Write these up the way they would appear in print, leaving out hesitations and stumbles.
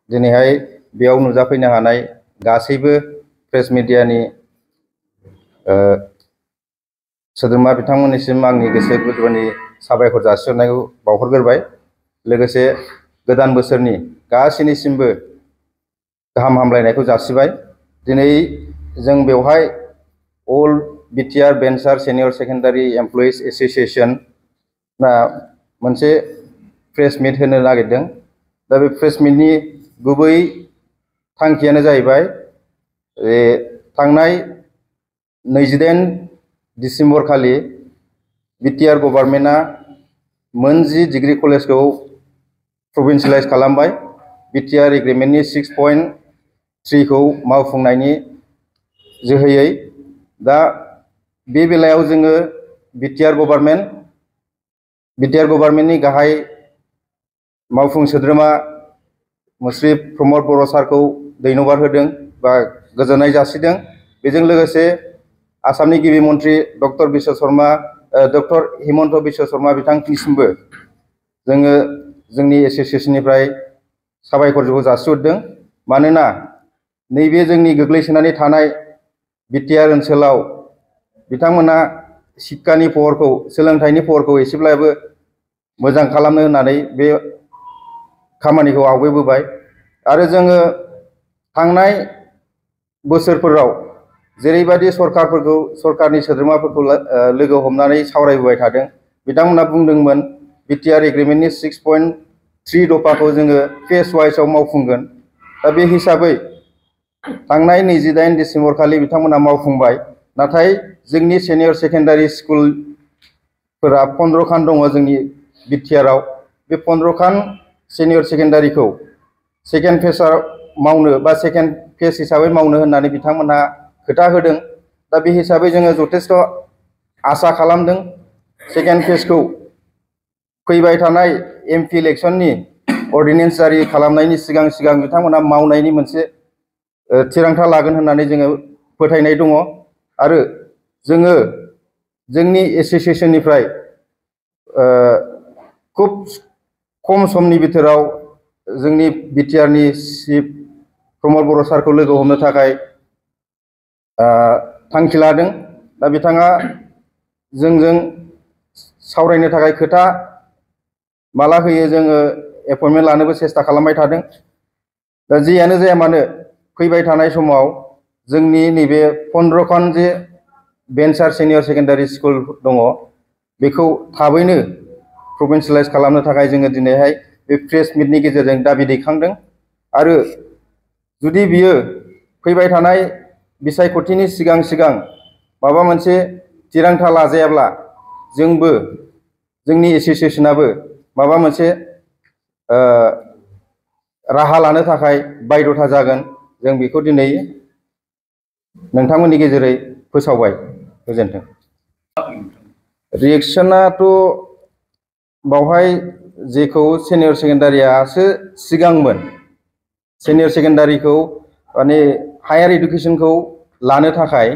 दिनैहाय बेयाव नुजाफैनो हानाय गासैबो प्रेस मिडियानि सोद्रोमा बिथांमोननिसिम आंनि गोसो गोरबोनि साबायखर जासिहरनायखौ बावहरग्रोबाय। लोगोसे गोदान बोसोरनि गासैनिसिमबो गाहाम हामलायनायखौ जासिबाय। दिनै जों बेवहाय all BTR venture senior secondary employees association ना मोनसे प्रेस मिट होनो नागिरदों। दा बे प्रेस मिटनि गुबै थांखियानो जाहैबाय थांनाय 28 डिसेम्बर खालि बिटिआर गभर्नमेन्टआ मोन 10 डिग्री कलेजखौ प्रभिन्सियेलाइज खालामबाय। बिटिआर एग्रिमेन्टनि 6.3 खौ मावफुंनायनि जोहैयै दा बे बेलायाव जोङो बिटिआर गभर्नमेन्टनि गाहाय मावफुं सोद्रोमा मुश्रीफ प्रमद बर' सारखौ धन्यबाद होदों बा गोजोननाय जासिदों। बेजों लोगोसे आसामनि गिबि मन्त्रि डक्टर हिमन्त बिश्व शर्मा बिथांनिसिमबो जोङो जोंनि एसोसिएशननिफ्राय साबायखरखौ जासिहरदों। मानोना नैबे जोंनि गोग्लैसोनानै थानाय बिटिआर ओनसोलाव बिथांमोना शिक्षानि महरखौ सोलोंथाइनि महरखौ एसेब्लाबो मोजां खालामनो होननानै बे खामानिखौ आवगायबोबाय। आरो जोङो थांनाय बोसोरफोराव जेरैबायदि सरकारनि सोद्रोमाफोरखौ लोगो हमनानै सावरायबोबाय थादों, बिथांमोना बुंदोंमोन बिटिआर एग्रिमेन्टनि 6.3 दफाखौ जोङो फेज वाइसआव मावफुंगोन। दा बे हिसाबै थांनाय 28 डिसेम्बर खालि बिथांमोना मावफुंबाय। नाथाय जोंनि सिनियर सेकेन्डारि स्कुलफोरा 15 खान दङ जोंनि बिटिआरआव। बे 15 खान सिनियर सेकेन्डारिखौ सेकेन्ड फेजआव मावनो बा सेकेन्ड फेज हिसाबै मावनो होननानै बिथांमोनहा खोथा होदों। दा बे हिसाबै जोङो जथेस्थ' आसा खालामदों सेकेन्ड फेजखौ फैबाय थानाय एमपि इलेक्सननि अर्डिनेन्स जारि खालामनायनि सिगां बिथांमोना मावनायनि मोनसे थिरांथा लागोन होननानै जोङो फोथायनाय दङ। आरो जोङो जोंनि एसोसिएशननिफ्राय खुब खम समनि बिथोराव जोंनि बिटिआरनि चिफ प्रमद बर' सारखौ लोगो हमनो थाखाय थांखि लादों। दा बिथाङा जोंजों सावरायनो थाखाय खोथा माला होयो जोङो एपइन्टमेन्ट लानोबो सेस्था खालामबाय थादों। दा जियानो जाया मानो फैबाय थानाय समाव जोंनि नैबे 15 खान जे भेन्चार सिनियर सेकेन्डारि स्कुल दङ बेखौ थाबैनो प्रभिन्सियेलाइज खालामनो थाखाय जोङो दिनैहाय बे प्रेस मिटनि गेजेरजों दाबि दैखांदों। आरो जुदि बियो फैबाय थानाय बिसायख'थिनि सिगां माबा मोनसे थिरांथा लाजायाब्ला जोंबो जोंनि एसोसिएशनाबो माबा मोनसे राहा लानो थाखाय बायध'था जागोन। जों बेखौ दिनै नोंथांमोननि गेजेरै फोसावबाय। गोजोन्थों। रिएक्सनाथ' बावहाय जेखौ सिनियर सेकेन्डारियासो सिगांमोन, सिनियर सेकेन्डारिखौ माने हायार इडुकेसनखौ लानो थाखाय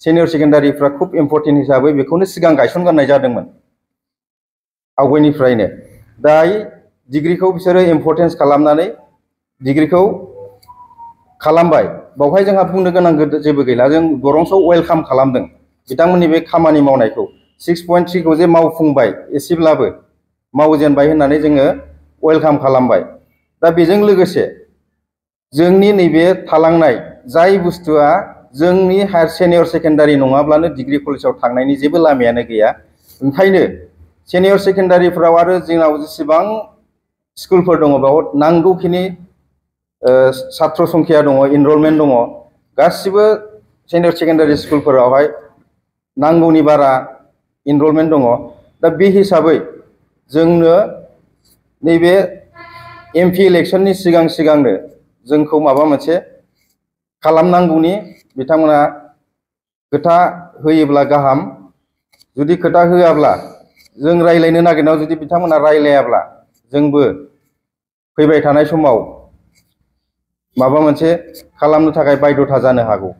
सिनियर सेकेन्डारिफ्रा खुब इम्परटेन्ट हिसाबै बेखौनो सिगां गायसनग्रोनाय जादोंमोन आवगायनिफ्रायनो। दायो डिग्रिखौ बिसोरो इम्परटेन्स खालामनानै डिग्रिखौ खालामबाय। बावहाय जोंहा बुंनो गोनां जेबो गैला। जों बरंस' वेलकाम खालामदों बिथांमोननि बे खामानि मावनायखौ। 6.3 खौ जे मावफुंबाय एसेब्लाबो मावजेनबाय होननानै जोङो वेलकाम खालामबाय। दा बेजों लोगोसे जोंनि नैबे थालांनाय जाय बुस्थुआ जोंनि हायार सिनियर सेकेन्डारि नङाब्लानो डिग्री कलेजाव थांनायनि जेबो लामायानो गैया। ओंखायनो सिनियर सेकेन्डारिफ्राव आरो जोंनाव जेसेबां स्कुलफोर दङ बेयाव नांगौखिनि छात्र संख्या दङ, इनरलमेन्ट दङ। गासिबो सिनियर सेकेन्डारि स्कुलफोरावहाय नांगौनि बारा इनरलमेन्ट दङ। दा बे हिसाबै जोंनो नैबे एमपि इलेक्सननि सिगांनो जोंखौ माबा मोनसे खालामनांगौनि बिथांमोना खोथा होयोब्ला गाहाम। जुदि खोथा होआब्ला जों रायज्लायनो नागिरनायाव जुदि बिथांमोना रायज्लायाब्ला जोंबो फैबाय थानाय समाव माबा मोनसे खालामनो थाखाय बायध'था जानो हागौ।